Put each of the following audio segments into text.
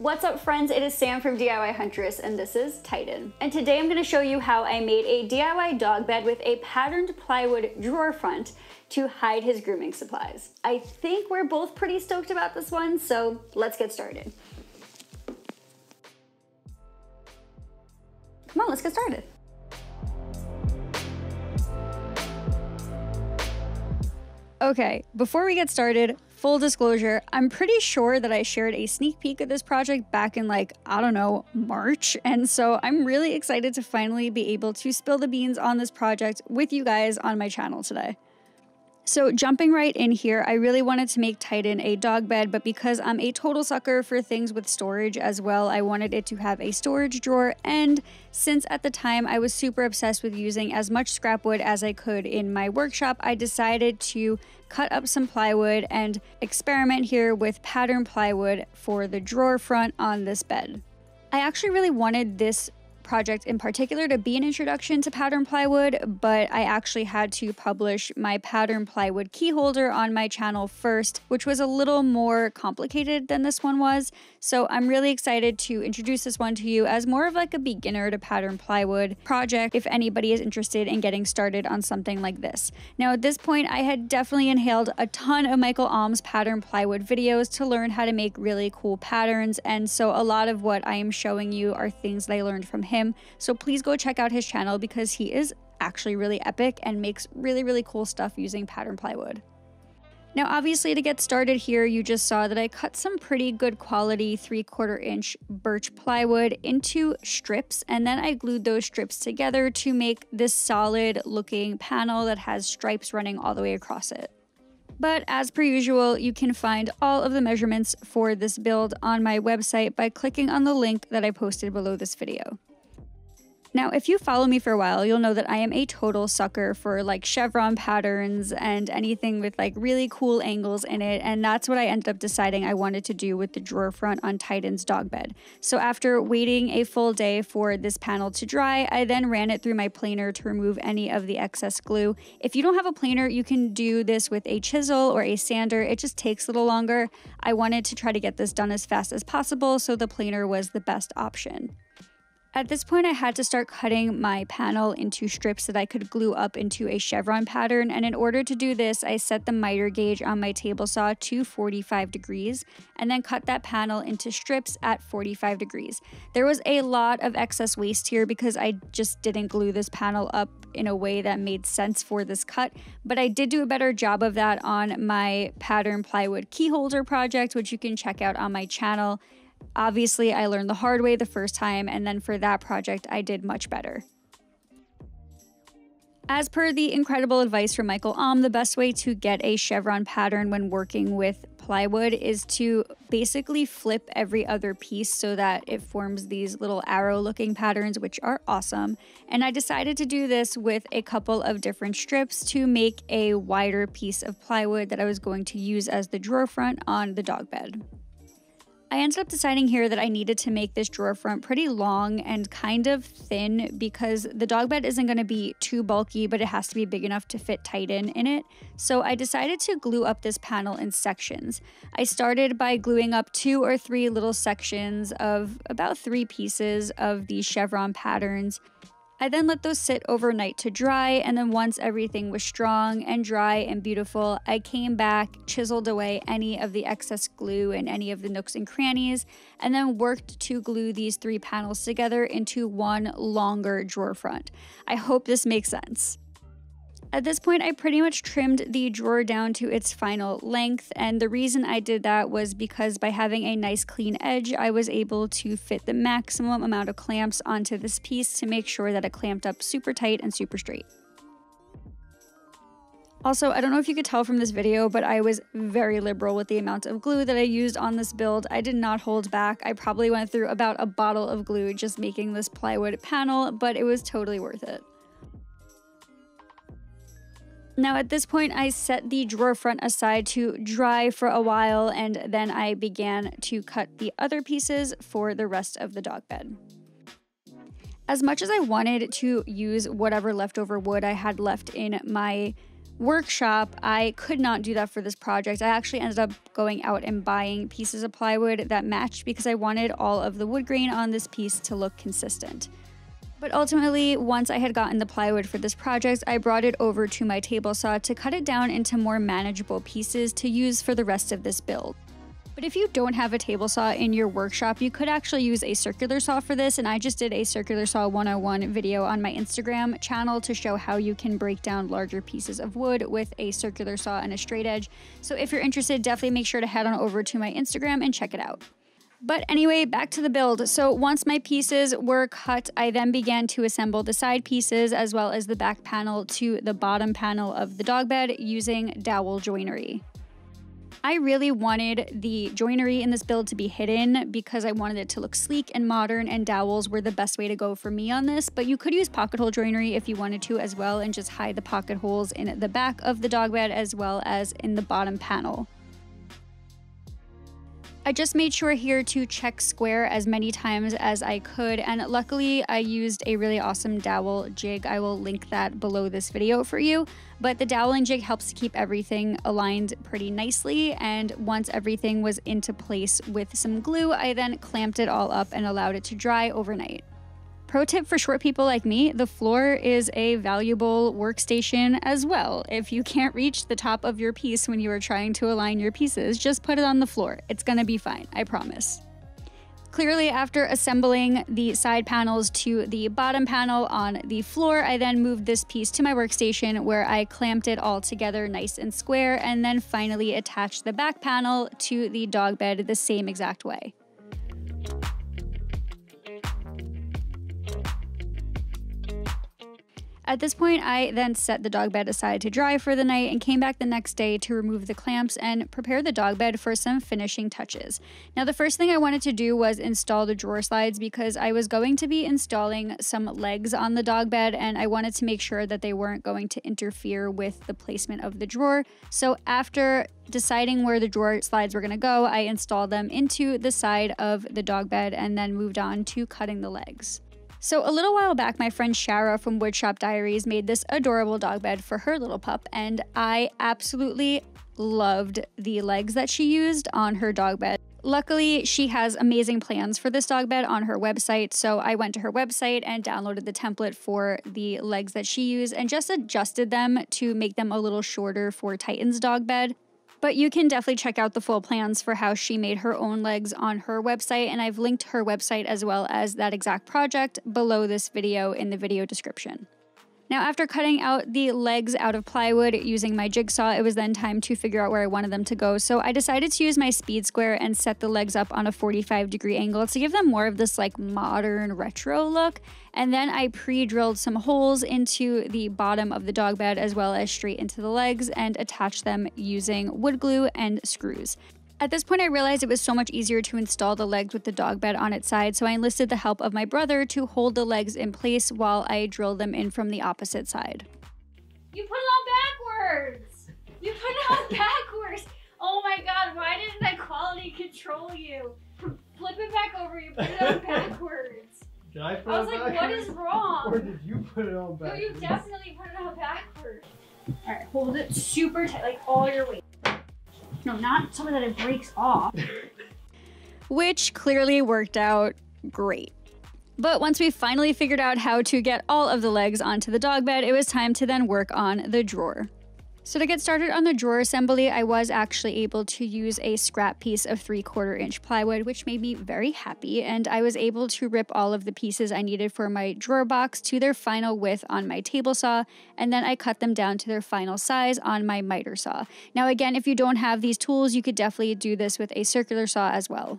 What's up friends, it is Sam from DIY Huntress and this is Titan. And today I'm going to show you how I made a DIY dog bed with a patterned plywood drawer front to hide his grooming supplies. I think we're both pretty stoked about this one, so let's get started. Come on, let's get started. Okay, before we get started, full disclosure, I'm pretty sure that I shared a sneak peek of this project back in I don't know, March. And so I'm really excited to finally be able to spill the beans on this project with you guys on my channel today. So jumping right in here, I really wanted to make Titan a dog bed, but because I'm a total sucker for things with storage as well, I wanted it to have a storage drawer. And since at the time I was super obsessed with using as much scrap wood as I could in my workshop, I decided to cut up some plywood and experiment here with pattern plywood for the drawer front on this bed. I actually really wanted this project in particular to be an introduction to pattern plywood, but I actually had to publish my pattern plywood key holder on my channel first, which was a little more complicated than this one was. So I'm really excited to introduce this one to you as more of a beginner to pattern plywood project if anybody is interested in getting started on something like this. Now at this point, I had definitely inhaled a ton of Michael Alm's pattern plywood videos to learn how to make really cool patterns, and so a lot of what I am showing you are things that I learned from him. So please go check out his channel because he is actually really epic and makes really cool stuff using pattern plywood. Now obviously to get started here, you just saw that I cut some pretty good quality 3/4 inch birch plywood into strips, and then I glued those strips together to make this solid looking panel that has stripes running all the way across it. But as per usual, you can find all of the measurements for this build on my website by clicking on the link that I posted below this video. Now, if you follow me for a while, you'll know that I am a total sucker for chevron patterns and anything with really cool angles in it, and that's what I ended up deciding I wanted to do with the drawer front on Titan's dog bed. So after waiting a full day for this panel to dry, I then ran it through my planer to remove any of the excess glue. If you don't have a planer, you can do this with a chisel or a sander. It just takes a little longer. I wanted to try to get this done as fast as possible, so the planer was the best option. At this point, I had to start cutting my panel into strips that I could glue up into a chevron pattern, and in order to do this, I set the miter gauge on my table saw to 45 degrees and then cut that panel into strips at 45 degrees. There was a lot of excess waste here because I just didn't glue this panel up in a way that made sense for this cut, but I did do a better job of that on my pattern plywood key holder project, which you can check out on my channel. Obviously, I learned the hard way the first time, and then for that project, I did much better. As per the incredible advice from Michael Alm, the best way to get a chevron pattern when working with plywood is to basically flip every other piece so that it forms these little arrow-looking patterns, which are awesome. And I decided to do this with a couple of different strips to make a wider piece of plywood that I was going to use as the drawer front on the dog bed. I ended up deciding here that I needed to make this drawer front pretty long and kind of thin because the dog bed isn't going to be too bulky, but it has to be big enough to fit Titan in it. So I decided to glue up this panel in sections. I started by gluing up 2 or 3 little sections of about 3 pieces of these chevron patterns. I then let those sit overnight to dry, and then once everything was strong and dry and beautiful, I came back, chiseled away any of the excess glue and any of the nooks and crannies, and then worked to glue these 3 panels together into one longer drawer front. I hope this makes sense. At this point, I pretty much trimmed the drawer down to its final length, and the reason I did that was because by having a nice clean edge, I was able to fit the maximum amount of clamps onto this piece to make sure that it clamped up super tight and super straight. Also, I don't know if you could tell from this video, but I was very liberal with the amount of glue that I used on this build. I did not hold back. I probably went through about a bottle of glue just making this plywood panel, but it was totally worth it. Now at this point, I set the drawer front aside to dry for a while, and then I began to cut the other pieces for the rest of the dog bed. As much as I wanted to use whatever leftover wood I had left in my workshop, I could not do that for this project. I actually ended up going out and buying pieces of plywood that matched because I wanted all of the wood grain on this piece to look consistent. But ultimately, once I had gotten the plywood for this project, I brought it over to my table saw to cut it down into more manageable pieces to use for the rest of this build. But if you don't have a table saw in your workshop, you could actually use a circular saw for this, and I just did a circular saw 101 video on my Instagram channel to show how you can break down larger pieces of wood with a circular saw and a straight edge. So if you're interested, definitely make sure to head on over to my Instagram and check it out. But anyway, back to the build. So once my pieces were cut, I then began to assemble the side pieces as well as the back panel to the bottom panel of the dog bed using dowel joinery. I really wanted the joinery in this build to be hidden because I wanted it to look sleek and modern, and dowels were the best way to go for me on this, but you could use pocket hole joinery if you wanted to as well and just hide the pocket holes in the back of the dog bed as well as in the bottom panel. I just made sure here to check square as many times as I could, and luckily I used a really awesome dowel jig. I will link that below this video for you, but the doweling jig helps to keep everything aligned pretty nicely, and once everything was into place with some glue, I then clamped it all up and allowed it to dry overnight. Pro tip for short people like me, the floor is a valuable workstation as well. If you can't reach the top of your piece when you are trying to align your pieces, just put it on the floor. It's gonna be fine, I promise. Clearly, after assembling the side panels to the bottom panel on the floor, I then moved this piece to my workstation where I clamped it all together nice and square, and then finally attached the back panel to the dog bed the same exact way. At this point, I then set the dog bed aside to dry for the night and came back the next day to remove the clamps and prepare the dog bed for some finishing touches. Now, the first thing I wanted to do was install the drawer slides because I was going to be installing some legs on the dog bed, and I wanted to make sure that they weren't going to interfere with the placement of the drawer. So after deciding where the drawer slides were going to go, I installed them into the side of the dog bed and then moved on to cutting the legs. So a little while back, my friend Shara from Woodshop Diaries made this adorable dog bed for her little pup, and I absolutely loved the legs that she used on her dog bed. Luckily, she has amazing plans for this dog bed on her website, so I went to her website and downloaded the template for the legs that she used and just adjusted them to make them a little shorter for Titan's dog bed. But you can definitely check out the full plans for how she made her own legs on her website, and I've linked her website as well as that exact project below this video in the video description. Now, after cutting out the legs out of plywood using my jigsaw, it was then time to figure out where I wanted them to go. So I decided to use my speed square and set the legs up on a 45-degree angle to give them more of this like modern retro look. And then I pre-drilled some holes into the bottom of the dog bed as well as straight into the legs and attached them using wood glue and screws. At this point, I realized it was so much easier to install the legs with the dog bed on its side, so I enlisted the help of my brother to hold the legs in place while I drilled them in from the opposite side. You put it on backwards! You put it on backwards! Oh my god, why didn't I quality control you? Flip it back over, you put it on backwards. Did I put it on backwards? I was like, what is wrong? Or did you put it on backwards? No, you definitely put it on backwards. Alright, hold it super tight, like all your weight. No, not so that it breaks off. Which clearly worked out great. But once we finally figured out how to get all of the legs onto the dog bed, it was time to then work on the drawer. So to get started on the drawer assembly, I was actually able to use a scrap piece of 3/4 inch plywood, which made me very happy, and I was able to rip all of the pieces I needed for my drawer box to their final width on my table saw, and then I cut them down to their final size on my miter saw. Now again, if you don't have these tools, you could definitely do this with a circular saw as well.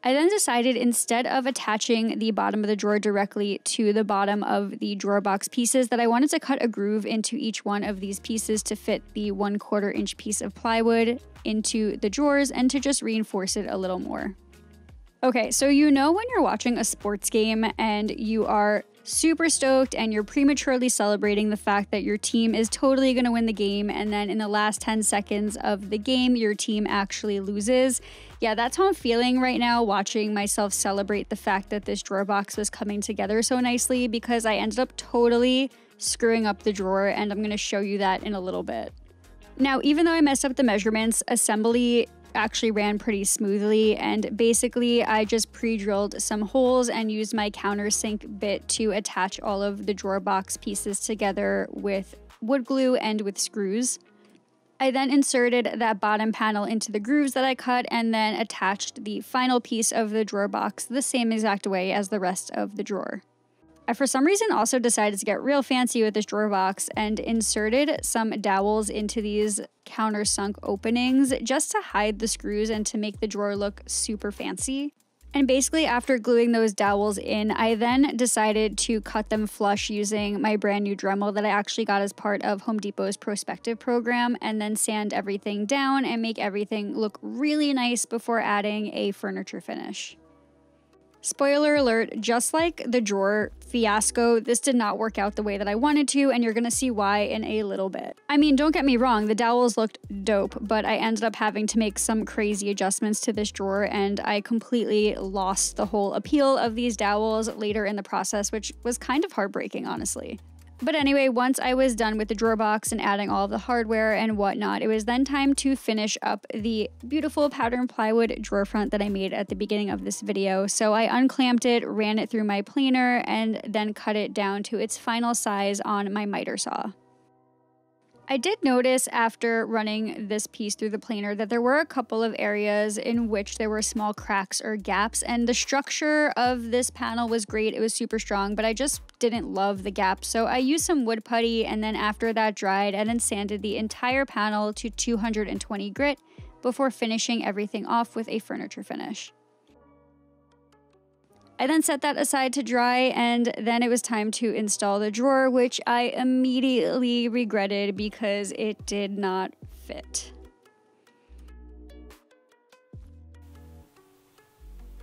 I then decided instead of attaching the bottom of the drawer directly to the bottom of the drawer box pieces that I wanted to cut a groove into each one of these pieces to fit the 1/4 inch piece of plywood into the drawers and to just reinforce it a little more. Okay, so you know when you're watching a sports game and you are super stoked and you're prematurely celebrating the fact that your team is totally going to win the game, and then in the last 10 seconds of the game your team actually loses. Yeah, that's how I'm feeling right now, watching myself celebrate the fact that this drawer box was coming together so nicely, because I ended up totally screwing up the drawer, and I'm going to show you that in a little bit. Now, even though I messed up the measurements, assembly actually ran pretty smoothly, and basically I just pre-drilled some holes and used my countersink bit to attach all of the drawer box pieces together with wood glue and with screws. I then inserted that bottom panel into the grooves that I cut and then attached the final piece of the drawer box the same exact way as the rest of the drawer. I, for some reason, also decided to get real fancy with this drawer box and inserted some dowels into these countersunk openings just to hide the screws and to make the drawer look super fancy. And basically, after gluing those dowels in, I then decided to cut them flush using my brand new Dremel that I actually got as part of Home Depot's Prospective program, and then sand everything down and make everything look really nice before adding a furniture finish. Spoiler alert, just like the drawer fiasco, this did not work out the way that I wanted to, and you're gonna see why in a little bit. I mean, don't get me wrong, the dowels looked dope, but I ended up having to make some crazy adjustments to this drawer, and I completely lost the whole appeal of these dowels later in the process, which was kind of heartbreaking, honestly. But anyway, once I was done with the drawer box and adding all of the hardware and whatnot, it was then time to finish up the beautiful pattern plywood drawer front that I made at the beginning of this video. So I unclamped it, ran it through my planer, and then cut it down to its final size on my miter saw. I did notice after running this piece through the planer that there were a couple of areas in which there were small cracks or gaps, and the structure of this panel was great. It was super strong, but I just didn't love the gaps. So I used some wood putty, and then after that dried, and then sanded the entire panel to 220 grit before finishing everything off with a furniture finish. I then set that aside to dry, and then it was time to install the drawer, which I immediately regretted because it did not fit.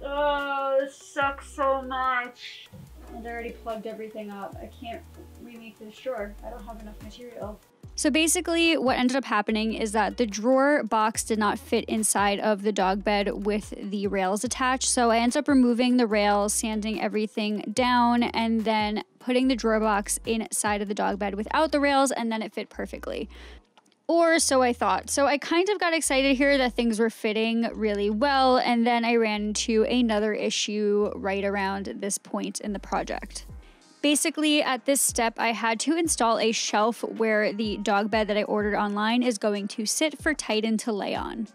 Oh, this sucks so much. And I already plugged everything up. I can't remake this drawer. I don't have enough material. So basically what ended up happening is that the drawer box did not fit inside of the dog bed with the rails attached. So I ended up removing the rails, sanding everything down, and then putting the drawer box inside of the dog bed without the rails, and then it fit perfectly. Or so I thought. So I kind of got excited here that things were fitting really well, and then I ran into another issue right around this point in the project. Basically, at this step, I had to install a shelf where the dog bed that I ordered online is going to sit for Titan to lay on.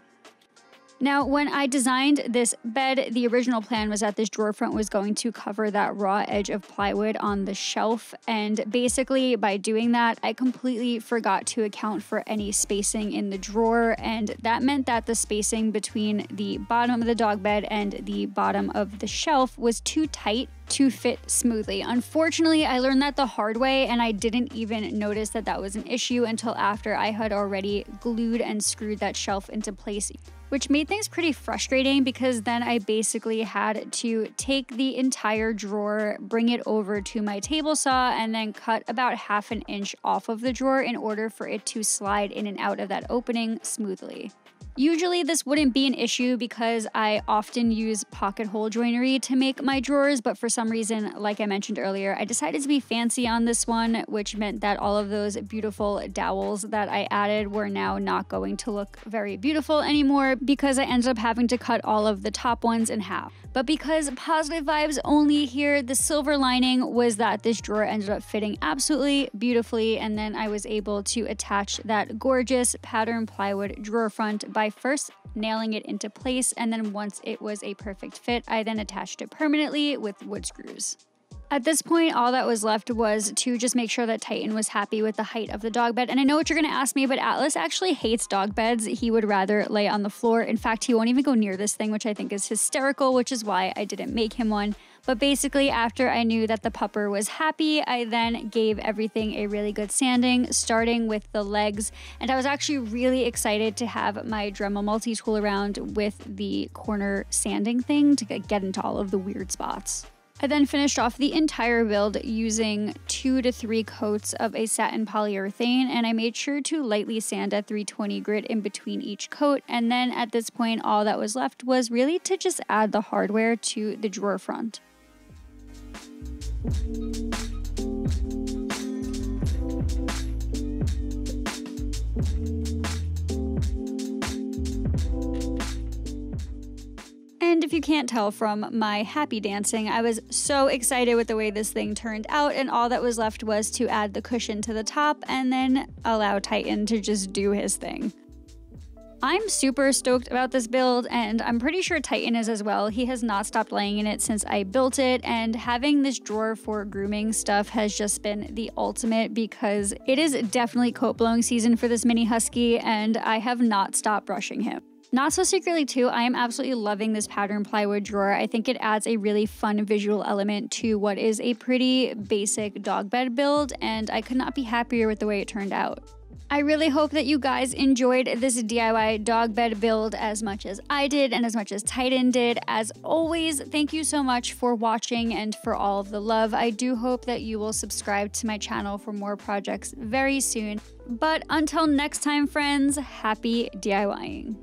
Now, when I designed this bed, the original plan was that this drawer front was going to cover that raw edge of plywood on the shelf, and basically by doing that, I completely forgot to account for any spacing in the drawer, and that meant that the spacing between the bottom of the dog bed and the bottom of the shelf was too tight to fit smoothly. Unfortunately, I learned that the hard way, and I didn't even notice that that was an issue until after I had already glued and screwed that shelf into place, which made things pretty frustrating because then I basically had to take the entire drawer, bring it over to my table saw, and then cut about ½ an inch off of the drawer in order for it to slide in and out of that opening smoothly. Usually this wouldn't be an issue because I often use pocket hole joinery to make my drawers, but for some reason, like I mentioned earlier, I decided to be fancy on this one, which meant that all of those beautiful dowels that I added were now not going to look very beautiful anymore because I ended up having to cut all of the top ones in half. But because positive vibes only here, the silver lining was that this drawer ended up fitting absolutely beautifully, and then I was able to attach that gorgeous pattern plywood drawer front by first nailing it into place, and then once it was a perfect fit, I then attached it permanently with wood screws. At this point, all that was left was to just make sure that Titan was happy with the height of the dog bed. And I know what you're gonna ask me, but Atlas actually hates dog beds. He would rather lay on the floor. In fact, he won't even go near this thing, which I think is hysterical, which is why I didn't make him one. But basically, after I knew that the pupper was happy, I then gave everything a really good sanding, starting with the legs. And I was actually really excited to have my Dremel multi-tool around with the corner sanding thing to get into all of the weird spots. I then finished off the entire build using 2 to 3 coats of a satin polyurethane, and I made sure to lightly sand at 320 grit in between each coat, and then at this point all that was left was really to just add the hardware to the drawer front. And if you can't tell from my happy dancing, I was so excited with the way this thing turned out, and all that was left was to add the cushion to the top and then allow Titan to just do his thing. I'm super stoked about this build, and I'm pretty sure Titan is as well. He has not stopped laying in it since I built it, and having this drawer for grooming stuff has just been the ultimate because it is definitely coat blowing season for this mini husky, and I have not stopped brushing him. Not so secretly too, I am absolutely loving this pattern plywood drawer. I think it adds a really fun visual element to what is a pretty basic dog bed build, and I could not be happier with the way it turned out. I really hope that you guys enjoyed this DIY dog bed build as much as I did and as much as Titan did. As always, thank you so much for watching and for all of the love. I do hope that you will subscribe to my channel for more projects very soon. But until next time, friends, happy DIYing.